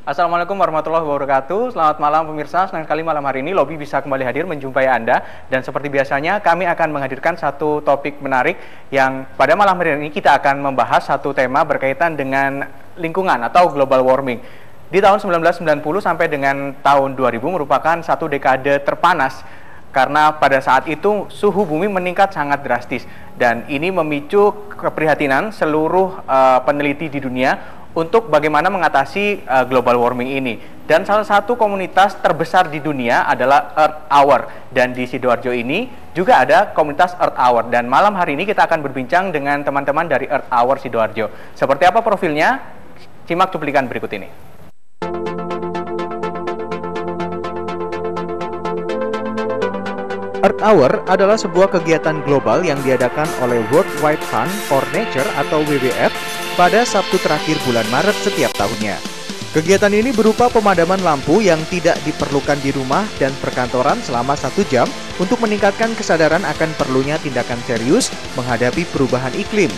Assalamualaikum warahmatullahi wabarakatuh. Selamat malam pemirsa. Senang sekali malam hari ini Lobby bisa kembali hadir menjumpai Anda. Dan seperti biasanya kami akan menghadirkan satu topik menarik yang pada malam hari ini kita akan membahas satu tema berkaitan dengan lingkungan atau global warming. Di tahun 1990 sampai dengan tahun 2000 merupakan satu dekade terpanas karena pada saat itu suhu bumi meningkat sangat drastis dan ini memicu keprihatinan seluruh peneliti di dunia untuk bagaimana mengatasi global warming ini. Dan salah satu komunitas terbesar di dunia adalah Earth Hour. Dan di Sidoarjo ini juga ada komunitas Earth Hour. Dan malam hari ini kita akan berbincang dengan teman-teman dari Earth Hour Sidoarjo. Seperti apa profilnya? Simak cuplikan berikut ini. Earth Hour adalah sebuah kegiatan global yang diadakan oleh World Wide Fund for Nature atau WWF pada Sabtu terakhir bulan Maret setiap tahunnya. Kegiatan ini berupa pemadaman lampu yang tidak diperlukan di rumah dan perkantoran selama 1 jam untuk meningkatkan kesadaran akan perlunya tindakan serius menghadapi perubahan iklim.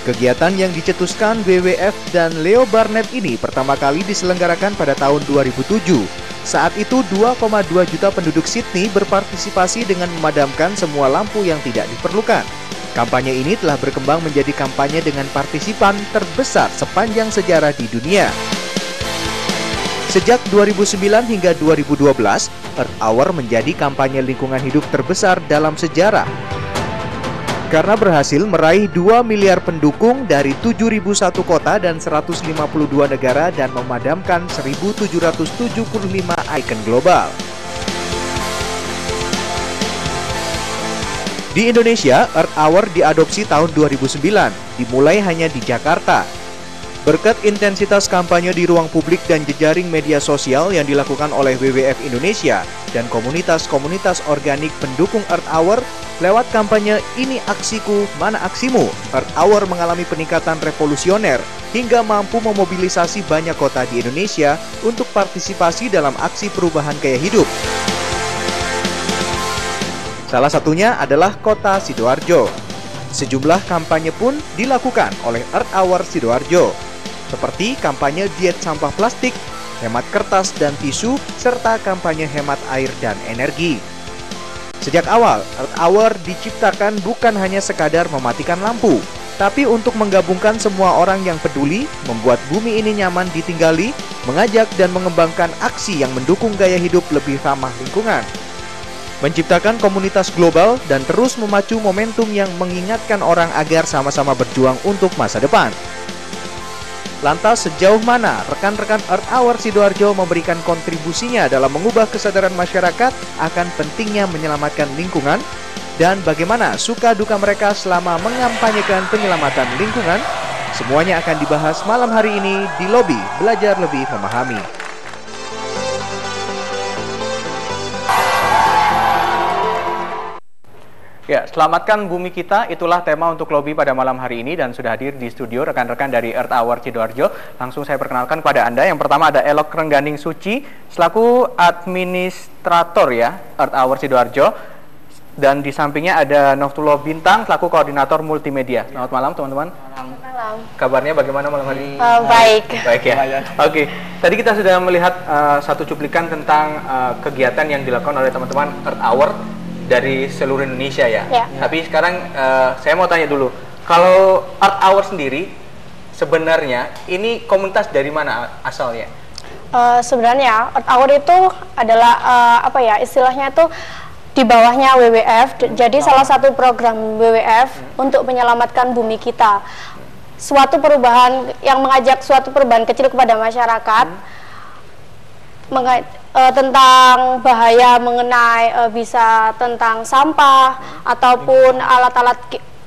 Kegiatan yang dicetuskan WWF dan Leo Barnett ini pertama kali diselenggarakan pada tahun 2007. Saat itu 2,2 juta penduduk Sydney berpartisipasi dengan memadamkan semua lampu yang tidak diperlukan. Kampanye ini telah berkembang menjadi kampanye dengan partisipan terbesar sepanjang sejarah di dunia. Sejak 2009 hingga 2012, Earth Hour menjadi kampanye lingkungan hidup terbesar dalam sejarah. Karena berhasil meraih 2 miliar pendukung dari 7.001 kota dan 152 negara dan memadamkan 1.775 ikon global. Di Indonesia, Earth Hour diadopsi tahun 2009, dimulai hanya di Jakarta. Berkat intensitas kampanye di ruang publik dan jejaring media sosial yang dilakukan oleh WWF Indonesia dan komunitas-komunitas organik pendukung Earth Hour, lewat kampanye Ini Aksiku, Mana Aksimu, Earth Hour mengalami peningkatan revolusioner hingga mampu memobilisasi banyak kota di Indonesia untuk partisipasi dalam aksi perubahan gaya hidup. Salah satunya adalah kota Sidoarjo. Sejumlah kampanye pun dilakukan oleh Earth Hour Sidoarjo, seperti kampanye diet sampah plastik, hemat kertas dan tisu, serta kampanye hemat air dan energi. Sejak awal, Earth Hour diciptakan bukan hanya sekadar mematikan lampu, tapi untuk menggabungkan semua orang yang peduli, membuat bumi ini nyaman ditinggali, mengajak dan mengembangkan aksi yang mendukung gaya hidup lebih ramah lingkungan. Menciptakan komunitas global dan terus memacu momentum yang mengingatkan orang agar sama-sama berjuang untuk masa depan. Lantas sejauh mana rekan-rekan Earth Hour Sidoarjo memberikan kontribusinya dalam mengubah kesadaran masyarakat akan pentingnya menyelamatkan lingkungan? Dan bagaimana suka duka mereka selama mengampanyekan penyelamatan lingkungan? Semuanya akan dibahas malam hari ini di Lobby Belajar Lebih Memahami. Ya, selamatkan bumi kita, itulah tema untuk Lobby pada malam hari ini dan sudah hadir di studio rekan-rekan dari Earth Hour Sidoarjo. Langsung saya perkenalkan kepada Anda. Yang pertama ada Elok Rengganing Suci selaku administrator ya Earth Hour Sidoarjo. Dan di sampingnya ada Noftullah Bintang selaku koordinator multimedia. Selamat malam teman-teman. Malam. Kabarnya bagaimana malam hari ini? Baik. Baik ya. Oke. Tadi kita sudah melihat satu cuplikan tentang kegiatan yang dilakukan oleh teman-teman Earth Hour dari seluruh Indonesia ya. Tapi sekarang saya mau tanya dulu, kalau Earth Hour sendiri sebenarnya ini komunitas dari mana asalnya? Sebenarnya Earth Hour itu adalah apa ya istilahnya itu di bawahnya WWF. Jadi salah satu program WWF untuk menyelamatkan bumi kita. Suatu perubahan yang mengajak suatu perubahan kecil kepada masyarakat. Tentang bahaya mengenai bisa tentang sampah ataupun alat-alat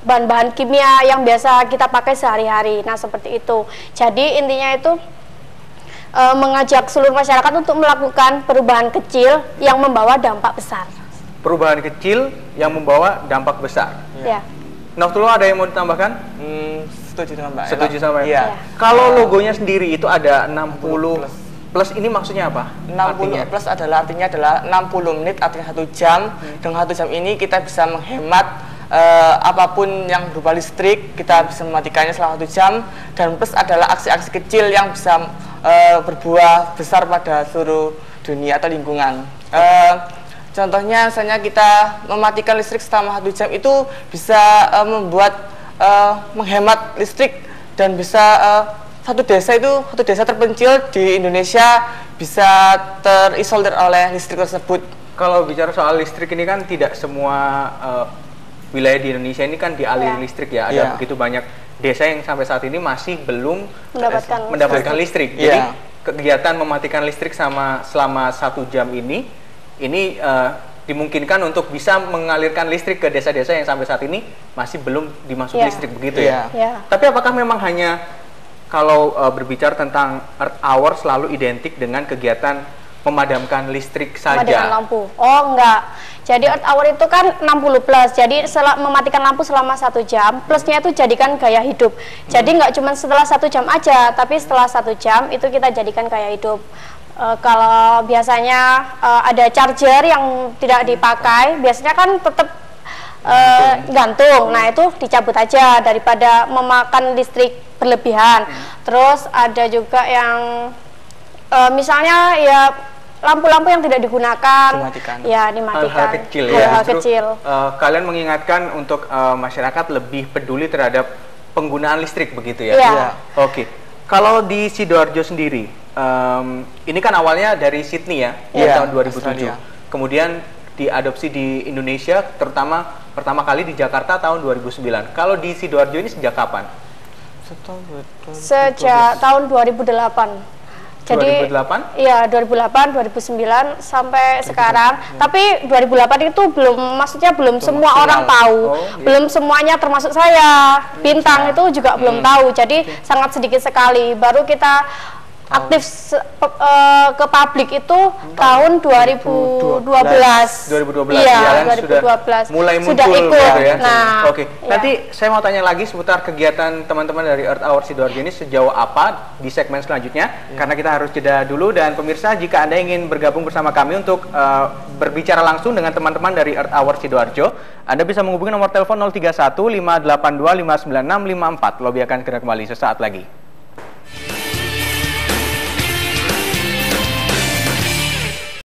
bahan-bahan kimia yang biasa kita pakai sehari-hari. Nah seperti itu. Jadi intinya itu mengajak seluruh masyarakat untuk melakukan perubahan kecil yang membawa dampak besar. Perubahan kecil yang membawa dampak besar. Ya. Noftullah ada yang mau ditambahkan? Setuju dengan Mbak. Setuju sama ya. Kalau logonya sendiri itu ada 60 plus ini maksudnya apa? 60 artinya? plus adalah 60 menit artinya 1 jam. Dengan 1 jam ini kita bisa menghemat apapun yang berupa listrik, kita bisa mematikannya selama 1 jam. Dan plus adalah aksi-aksi kecil yang bisa berbuah besar pada seluruh dunia atau lingkungan. Contohnya misalnya kita mematikan listrik selama 1 jam itu bisa menghemat listrik dan bisa satu desa terpencil di Indonesia bisa terisolir oleh listrik tersebut. Kalau bicara soal listrik ini kan tidak semua wilayah di Indonesia ini kan dialiri listrik ya. Ada begitu banyak desa yang sampai saat ini masih belum mendapatkan listrik. Jadi kegiatan mematikan listrik selama 1 jam ini dimungkinkan untuk bisa mengalirkan listrik ke desa-desa yang sampai saat ini masih belum dimasuki listrik, begitu ya? Tapi apakah memang hanya kalau berbicara tentang Earth Hour selalu identik dengan kegiatan memadamkan listrik saja? Mematikan lampu? Oh enggak. Jadi Earth Hour itu kan 60 plus. Jadi mematikan lampu selama 1 jam. Plusnya itu jadikan gaya hidup. Jadi nggak cuma setelah 1 jam aja, tapi setelah 1 jam itu kita jadikan gaya hidup. Kalau biasanya ada charger yang tidak dipakai, biasanya kan tetap gantung. Nah itu dicabut aja daripada memakan listrik berlebihan. Terus ada juga yang misalnya ya lampu-lampu yang tidak digunakan, dimatikan. Hal-hal kecil ya. Hal kecil. Kalian mengingatkan untuk masyarakat lebih peduli terhadap penggunaan listrik, begitu ya? Oke. Kalau di Sidoarjo sendiri, ini kan awalnya dari Sydney ya, tahun 2007. Australia. Kemudian diadopsi di Indonesia, terutama pertama kali di Jakarta tahun 2009. Kalau di Sidoarjo ini sejak kapan? Sejak tahun 2008. Jadi 2008? Iya, 2008, 2009 sampai sekarang. Tapi 2008 itu maksudnya belum semua orang tahu. Belum semuanya termasuk saya. Bintang itu juga belum tahu. Jadi sangat sedikit sekali. Baru kita aktif ke publik itu tahun 2012. 2012. Iya, 2012. Mulai muncul sudah ikut. Gitu ya. Nah, nanti saya mau tanya lagi seputar kegiatan teman-teman dari Earth Hour Sidoarjo ini sejauh apa di segmen selanjutnya. Karena kita harus jeda dulu, dan pemirsa, jika Anda ingin bergabung bersama kami untuk berbicara langsung dengan teman-teman dari Earth Hour Sidoarjo, Anda bisa menghubungi nomor telepon 031 582 596 54. Lobby akan segera kembali sesaat lagi.